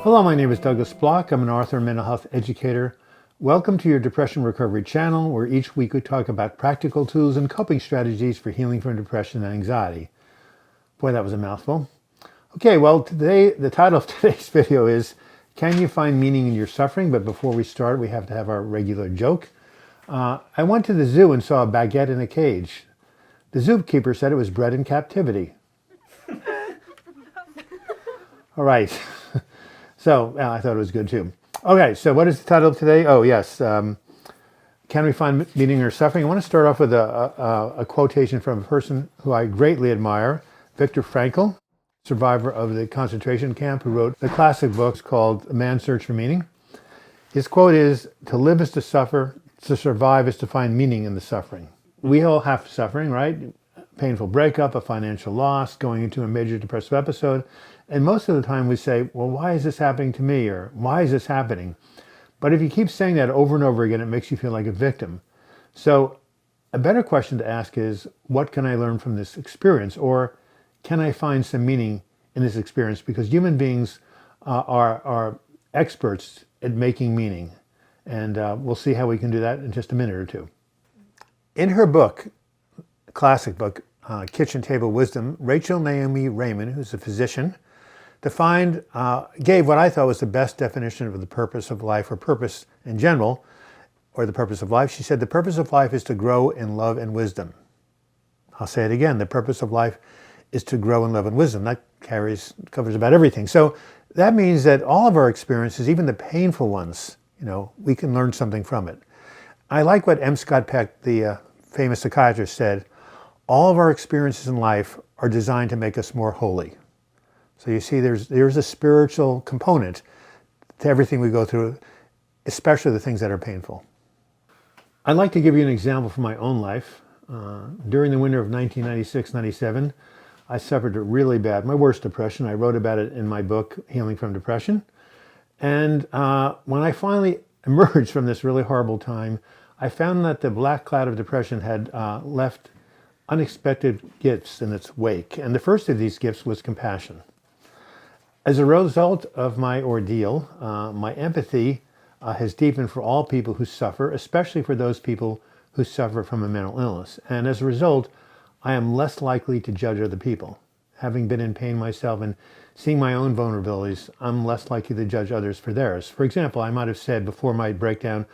Hello, my name is Douglas Bloch. I'm an author and mental health educator. Welcome to your Depression Recovery channel, where each week we talk about practical tools and coping strategies for healing from depression and anxiety. Boy, that was a mouthful. Okay, well, today, the title of today's video is, Can You Find Meaning in Your Suffering? But before we start, we have to have our regular joke. I went to the zoo and saw a baguette in a cage. The zookeeper said it was bred in captivity. All right. So I thought it was good too. Okay, so what is the title of today? Oh, yes. Can we find meaning in our suffering? I want to start off with a quotation from a person who I greatly admire, Viktor Frankl, survivor of the concentration camp, who wrote the classic book called Man's Search for Meaning. His quote is, "To live is to suffer, to survive is to find meaning in the suffering." We all have suffering, right? Painful breakup, a financial loss, going into a major depressive episode. And most of the time we say, well, why is this happening to me? Or why is this happening? But if you keep saying that over and over again, it makes you feel like a victim. So a better question to ask is, what can I learn from this experience? Or can I find some meaning in this experience? Because human beings are experts at making meaning. And we'll see how we can do that in just a minute or two. In her book, classic book, Kitchen Table Wisdom, Rachel Naomi Remen, who's a physician, gave what I thought was the best definition of the purpose of life, or purpose in general, or the purpose of life. She said, the purpose of life is to grow in love and wisdom. I'll say it again. The purpose of life is to grow in love and wisdom. That covers about everything. So that means that all of our experiences, even the painful ones, we can learn something from it. I like what M. Scott Peck, the famous psychiatrist, said. All of our experiences in life are designed to make us more holy. So you see, there's a spiritual component to everything we go through, especially the things that are painful. I'd like to give you an example from my own life. During the winter of 1996-97, I suffered my worst depression. I wrote about it in my book, Healing from Depression. And when I finally emerged from this really horrible time, I found that the black cloud of depression had left unexpected gifts in its wake. And the first of these gifts was compassion. As a result of my ordeal, my empathy has deepened for all people who suffer, especially for those people who suffer from a mental illness. And as a result, I am less likely to judge other people. Having been in pain myself and seeing my own vulnerabilities, I'm less likely to judge others for theirs. For example, I might have said before my breakdown,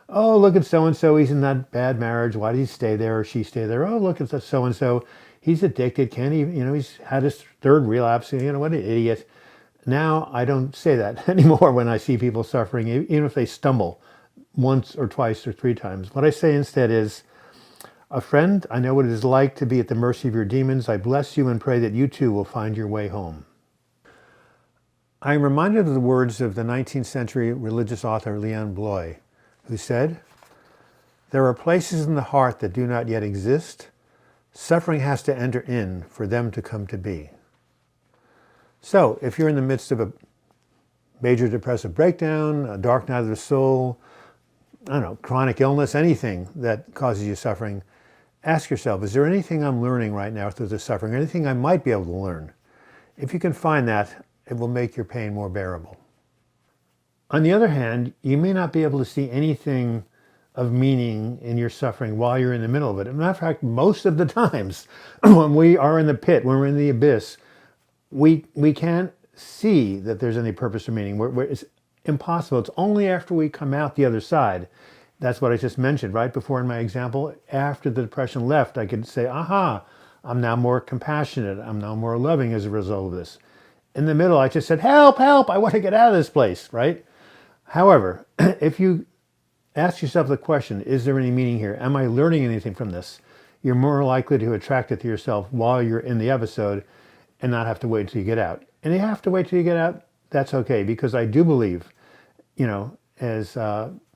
oh, look at so-and-so, he's in that bad marriage. Why did he stay there or she stay there? Oh, look at that so-and-so, he's addicted. Can't he, he's had his third relapse. What an idiot. Now I don't say that anymore when I see people suffering, even if they stumble once or twice or three times. What I say instead is, a friend, I know what it is like to be at the mercy of your demons. I bless you and pray that you too will find your way home. I am reminded of the words of the 19th century religious author Douglas Bloch, who said, there are places in the heart that do not yet exist. Suffering has to enter in for them to come to be. So if you're in the midst of a major depressive breakdown, a dark night of the soul, chronic illness, anything that causes you suffering, ask yourself, is there anything I'm learning right now through this suffering, anything I might be able to learn? If you can find that, it will make your pain more bearable. On the other hand, you may not be able to see anything of meaning in your suffering while you're in the middle of it. As a matter of fact, most of the times when we are in the pit, when we're in the abyss, we can't see that there's any purpose or meaning. It's impossible. It's only after we come out the other side. That's what I just mentioned right before in my example. After the depression left, I could say, aha, I'm now more compassionate. I'm now more loving as a result of this. In the middle, I just said, help, help, I want to get out of this place, right? However, if you ask yourself the question, is there any meaning here? Am I learning anything from this? You're more likely to attract it to yourself while you're in the episode and not have to wait till you get out. And you have to wait till you get out, that's okay, because I do believe, as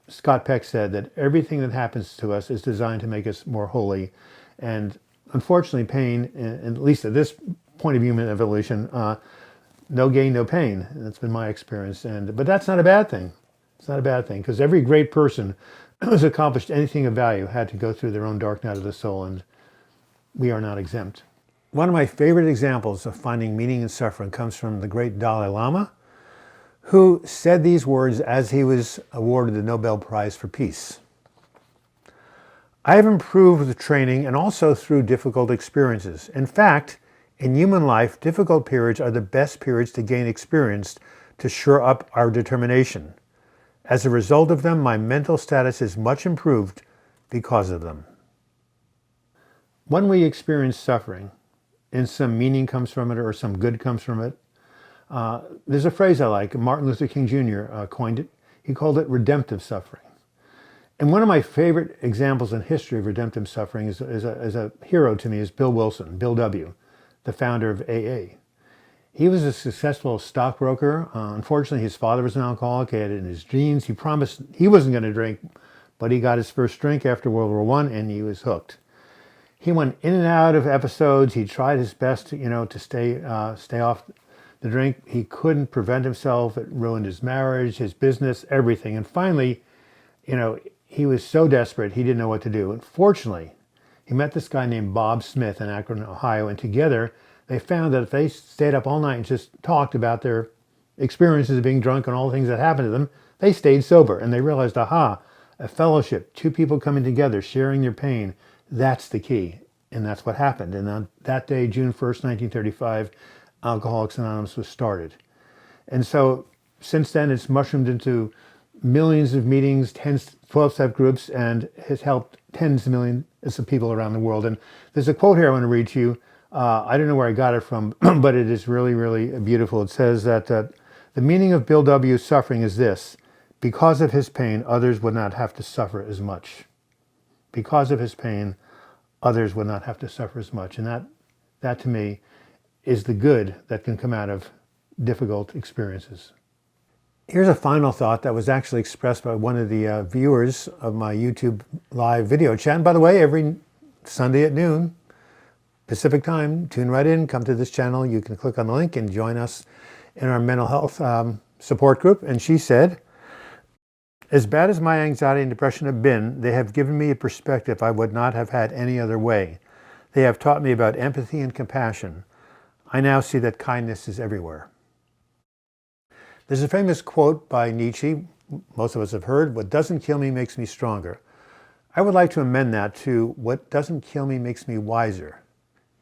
Scott Peck said, that everything that happens to us is designed to make us more holy. And unfortunately, pain, at least at this point of human evolution, no gain, no pain. That's been my experience. But that's not a bad thing. It's not a bad thing, because every great person who's accomplished anything of value had to go through their own dark night of the soul, and we are not exempt. One of my favorite examples of finding meaning in suffering comes from the great Dalai Lama, who said these words as he was awarded the Nobel Prize for Peace. I have improved with training and also through difficult experiences. In fact, in human life, difficult periods are the best periods to gain experience to shore up our determination. As a result of them, my mental status is much improved because of them. When we experience suffering, and some meaning comes from it or some good comes from it, there's a phrase I like. Martin Luther King Jr. Coined it. He called it redemptive suffering. And one of my favorite examples in history of redemptive suffering is a hero to me is Bill Wilson, Bill W., the founder of AA. He was a successful stockbroker. Unfortunately, his father was an alcoholic. He had it in his genes. He promised he wasn't going to drink, but he got his first drink after World War I, and he was hooked. He went in and out of episodes. He tried his best to stay off the drink. He couldn't prevent himself. It ruined his marriage, his business, everything. And finally, he was so desperate, he didn't know what to do. And fortunately, he met this guy named Bob Smith in Akron, Ohio, and together they found that if they stayed up all night and just talked about their experiences of being drunk and all the things that happened to them, they stayed sober. And they realized, aha, a fellowship, two people coming together, sharing their pain, that's the key. And that's what happened. And on that day, June 1st, 1935, Alcoholics Anonymous was started. And so since then, it's mushroomed into millions of meetings, 12-step groups, and has helped tens of millions of people around the world. And there's a quote here I want to read to you. I don't know where I got it from, but it is really, really beautiful. It says that the meaning of Bill W.'s suffering is this: because of his pain, others would not have to suffer as much. Because of his pain, others would not have to suffer as much. And that to me is the good that can come out of difficult experiences. Here's a final thought that was actually expressed by one of the viewers of my YouTube live video chat. And by the way, every Sunday at noon Pacific time, tune right in, come to this channel. You can click on the link and join us in our mental health support group. And she said, as bad as my anxiety and depression have been, they have given me a perspective I would not have had any other way. They have taught me about empathy and compassion. I now see that kindness is everywhere. There's a famous quote by Nietzsche, most of us have heard, what doesn't kill me makes me stronger. I would like to amend that to what doesn't kill me makes me wiser.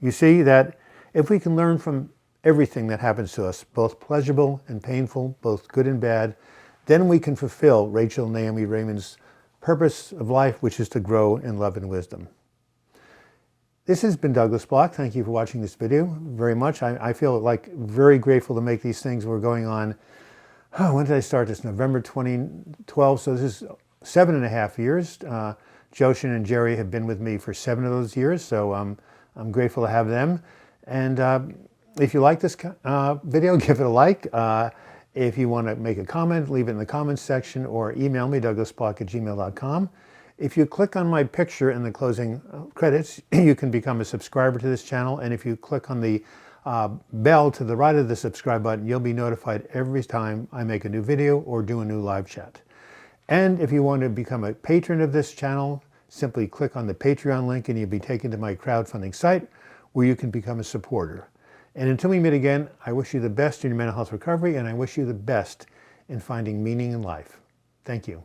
You see that if we can learn from everything that happens to us, both pleasurable and painful, both good and bad, then we can fulfill Rachel Naomi Raymond's purpose of life, which is to grow in love and wisdom. This has been Douglas Bloch. Thank you for watching this video very much. I feel like very grateful to make these things. We're going on, when did I start this? November 2012. So this is 7.5 years. Joshin and Jerry have been with me for 7 of those years. So I'm grateful to have them. And if you like this video, give it a like. If you want to make a comment, leave it in the comments section or email me, douglasbloch@gmail.com. If you click on my picture in the closing credits, you can become a subscriber to this channel. And if you click on the bell to the right of the subscribe button, you'll be notified every time I make a new video or do a new live chat. And if you want to become a patron of this channel, simply click on the Patreon link and you'll be taken to my crowdfunding site where you can become a supporter. And until we meet again, I wish you the best in your mental health recovery, and I wish you the best in finding meaning in life. Thank you.